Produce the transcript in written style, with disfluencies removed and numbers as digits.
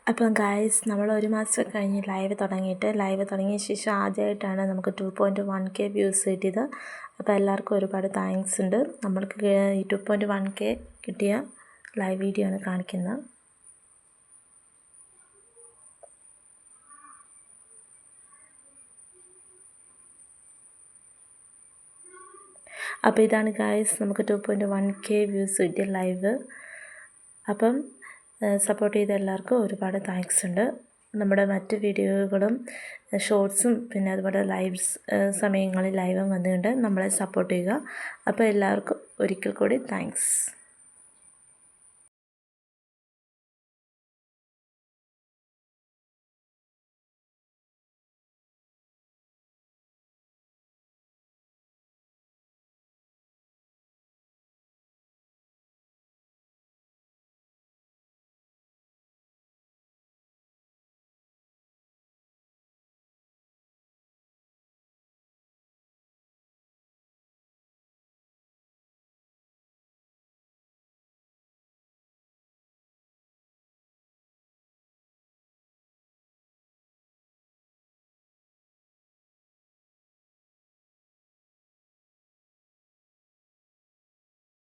അപ്പം ഗായ്സ് നമ്മൾ ഒരു മാസം കഴിഞ്ഞ് ലൈവ് തുടങ്ങിയ ശേഷം ആദ്യമായിട്ടാണ് നമുക്ക് 2.1K വ്യൂസ് കിട്ടിയത്. അപ്പോൾ എല്ലാവർക്കും ഒരുപാട് താങ്ക്സ് ഉണ്ട്. നമ്മൾക്ക് 2.1K കിട്ടിയ ലൈവ് വീഡിയോ ആണ് കാണിക്കുന്നത്. അപ്പോൾ ഇതാണ് ഗായ്സ് നമുക്ക് 2.1K വ്യൂസ് കിട്ടിയ ലൈവ്. അപ്പം സപ്പോർട്ട് ചെയ്ത എല്ലാവർക്കും ഒരുപാട് താങ്ക്സ് ഉണ്ട്. നമ്മുടെ മറ്റ് വീഡിയോകളും ഷോർട്സും പിന്നെ അതുപോലെ സമയങ്ങളിൽ ലൈവും വന്നുകൊണ്ട് നമ്മളെ സപ്പോർട്ട് ചെയ്യുക. അപ്പോൾ എല്ലാവർക്കും ഒരിക്കൽ കൂടി താങ്ക്സ്.